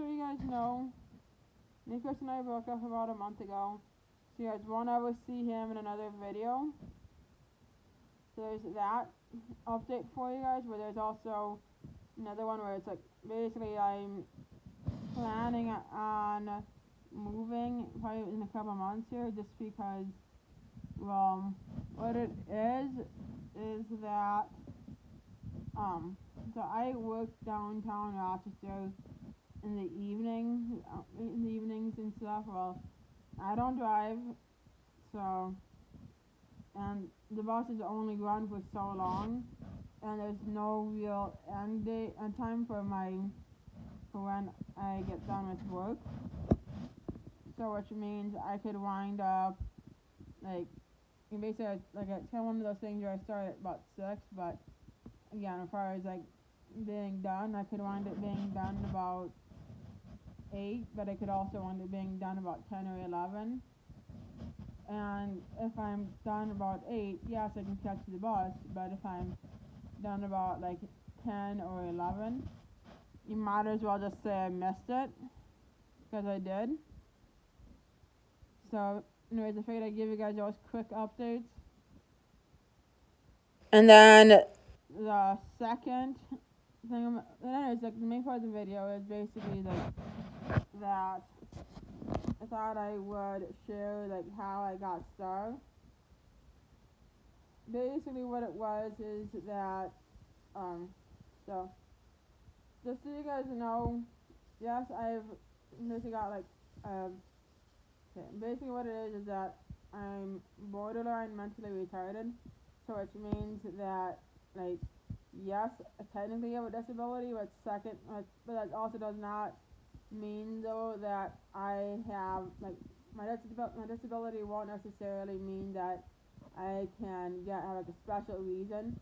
so you guys know, Nicholas and I broke up about a month ago. So you guys won't ever see him in another video. So there's that update for you guys, but there's also another one where it's like basically I'm planning on moving probably in a couple months here, just because, well, what it is that so I work downtown Rochester in the evenings and stuff. Well, I don't drive, so, and the buses only run for so long, and there's no real end time for when I get done with work. So which means I could wind up like, basically like it's kind of one of those things where I start at about 6, but again, as far as like being done, I could wind up being done about 8, but I could also wind up being done about 10 or 11. And if I'm done about 8, yes, I can catch the bus, but if I'm done about like 10 or 11, you might as well just say I missed it, because I did. So, anyways, I figured I'd give you guys those quick updates. And then the second thing, anyways, like the main part of the video is basically like that I thought I would share like how I got started. Basically what it was is that, so, just so you guys know, yes, I've basically got like, okay, basically what it is that I'm borderline mentally retarded, so which means that, like, yes, I technically have a disability, but but that also does not mean though that I have, like, my disability won't necessarily mean that I can have like a special reason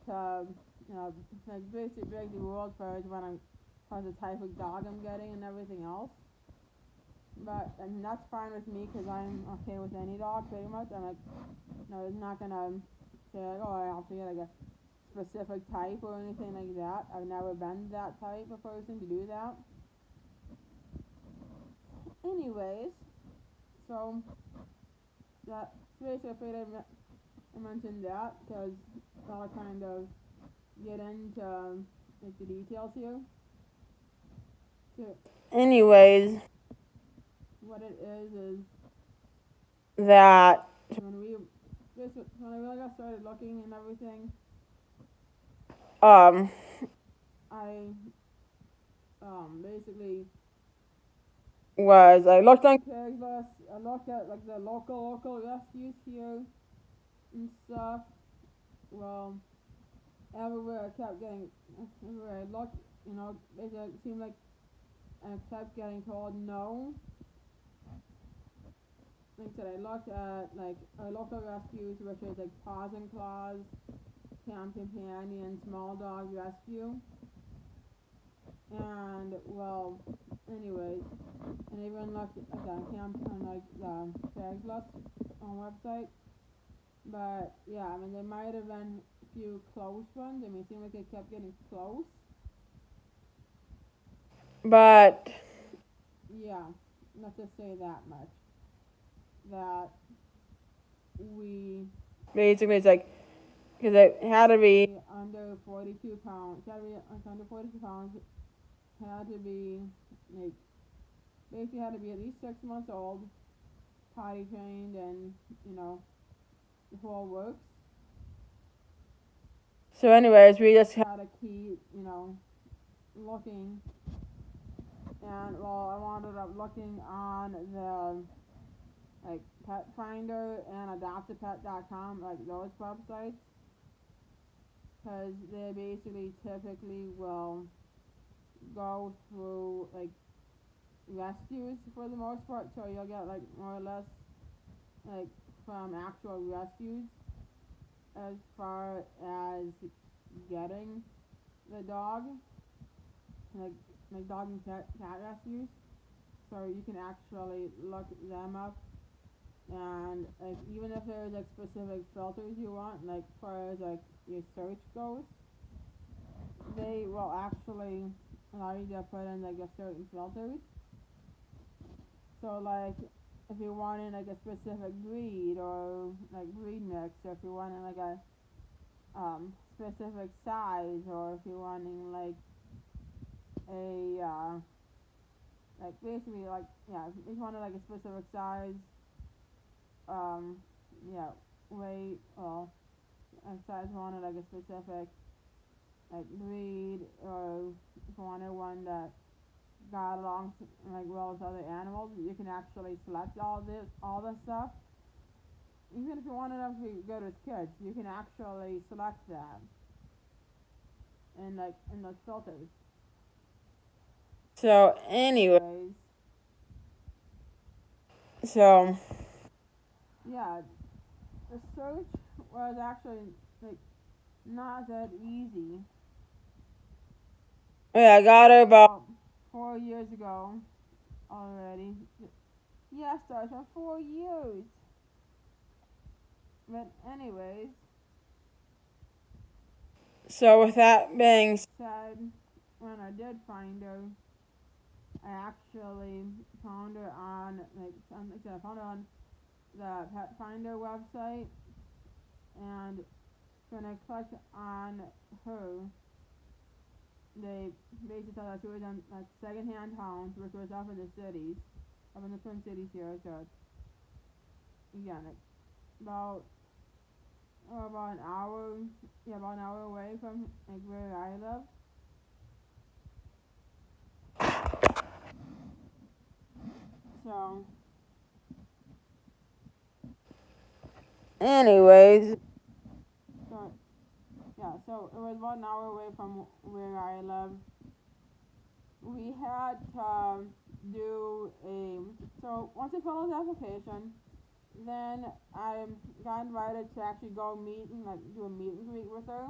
to, like basically break the rules for when I'm, cause the type of dog I'm getting and everything else. But and that's fine with me, because I'm okay with any dog pretty much. I'm like, no, it's not gonna say like, oh, I have to get like a specific type or anything like that. I've never been that type of person to do that. Anyways, so that basically I figured I mentioned that because I'll kind of get into like the details here. So, anyways, what it is that when I really got started looking and everything, I basically I looked on Craigslist, I looked at like the local rescues here and stuff. Well, everywhere I looked, basically it seemed like I kept getting told no. Like I said, I looked at like local rescues, which is like Paws and Claws, Camp Companion, Small Dog Rescue, and well, anyways, and even looked at the camp on like the Craigslist website. But yeah, I mean there might have been a few close ones. I mean it seemed like it kept getting close. But yeah, let's just say that much. That we basically it's like, because it had to be under 42 pounds. It had to be under 42 pounds. Had to be like basically had to be at least 6 months old, potty trained, and the whole works. So anyways, we just had to keep looking, and well, I wound up looking on the like Pet Finder and AdoptAPet.com, like those websites, because they basically typically will go through like rescues for the most part, so you'll get like more or less like from actual rescues as far as getting the dog, like dog and cat rescues. So you can actually look them up, and like even if there's like specific filters you want, like as far as like your search goes, they will actually allow you to put in like a certain filters. So like if you wanted like a specific breed or like breed mix, or if you wanted like a specific size, or if you're wanting like a like basically like yeah, if you wanted like a specific size, um yeah, weight, well, like size wanted like a specific like breed, or if you wanted one that got along like well with other animals, you can actually select all this stuff. Even if you want it to be good with kids, you can actually select that in like in those filters. So anyways, so yeah, the search was actually like not that easy. Yeah, I got her about 4 years ago already. Yeah, starts on 4 years. But anyways, so with that being said, when I did find her, I actually found her on I found her on the Pet Finder website, and when I clicked on her, they basically said that she was on like secondhand hounds, which was up in the cities, up in the Twin Cities here. So again, like about about an hour, yeah, about an hour away from like where I live. So, anyways, so yeah, so it was about an hour away from where I live. We had to do a so once I filled out the application, then I got invited to actually go meet and like do a meet and greet with her.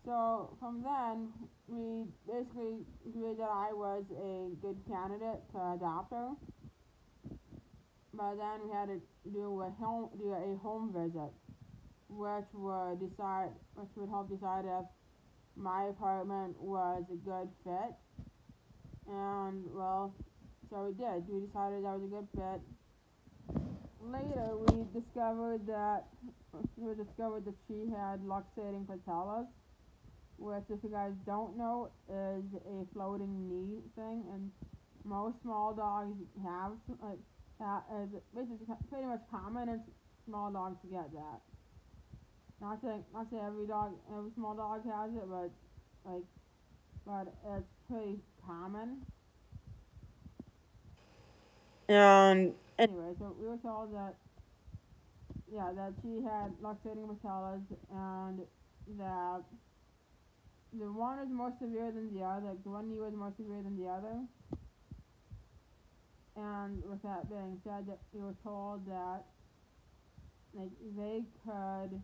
So from then, we basically agreed that I was a good candidate to adopt her. But then we had to do a home visit, which would help decide if my apartment was a good fit. And well, so we did. We decided that was a good fit. Later, we discovered that she had luxating patellas, which, if you guys don't know, is a floating knee thing, and most small dogs have like that is basically pretty much common in small dogs to get that. Not say every small dog has it, like but it's pretty common. And anyway, so we were told that that she had luxating patellas, and that the one is more severe than the other. Like the one knee was more severe than the other. And with that being said, that we were told that like they could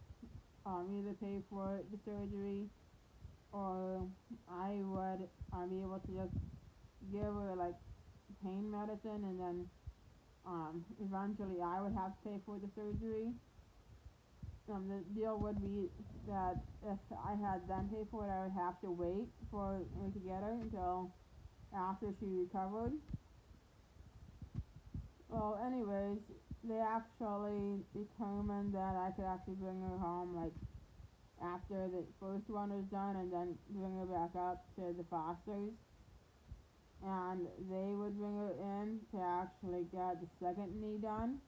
either pay for the surgery, or I would be able to just give her like pain medicine, and then eventually I would have to pay for the surgery. The deal would be that if I had them pay for it, I would have to wait for me to get her until after she recovered. Well, anyways, they actually determined that I could actually bring her home like after the first one was done, and then bring her back up to the fosters, and they would bring her in to actually get the second knee done.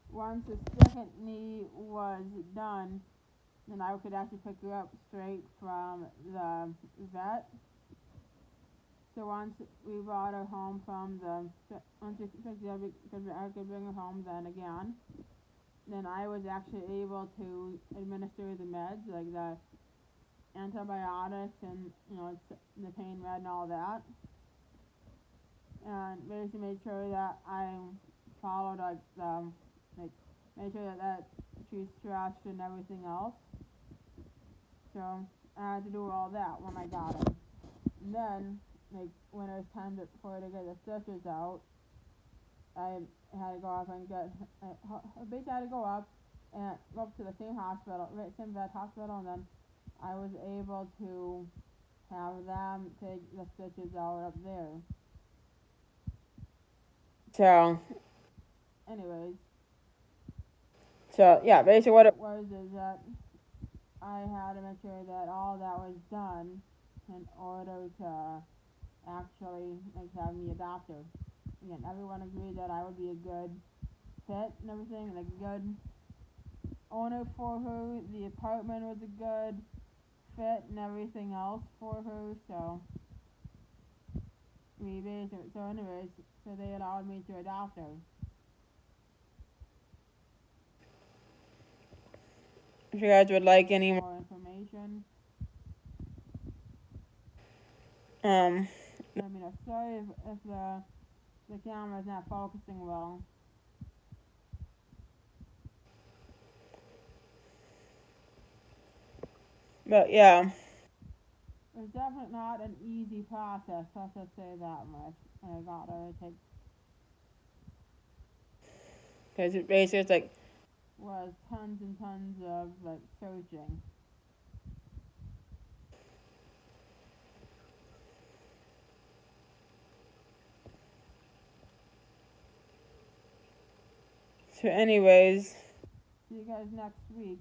Once the second knee was done, then I could actually pick her up straight from the vet. So once we brought her home from once we picked her up, I could bring her home then again. Then I was actually able to administer the meds, like the antibiotics and the pain med and all that, and basically made sure that I followed like made sure that she's stretched and everything else. So I had to do all that when I got her. And then like when it was time for her to get the stitches out, I had to go up and get basically I had to go up and go up to the same hospital, right, same vet hospital, and then I was able to have them take the stitches out up there. So, Anyways, yeah, basically what it was is that I had to make sure that all that was done in order to actually like have me adopted. Again, everyone agreed that I would be a good fit and everything, like a good owner for her. The apartment was a good fit and everything else for her. So we basically, so anyways, so they allowed me to adopt her. if you guys would like any More information. um Let me know. Sorry if the camera's not focusing well. but yeah, It's definitely not an easy process. Let's just say that much. And I got to take because basically it's like, was tons and tons of like searching. so anyways, See you guys next week.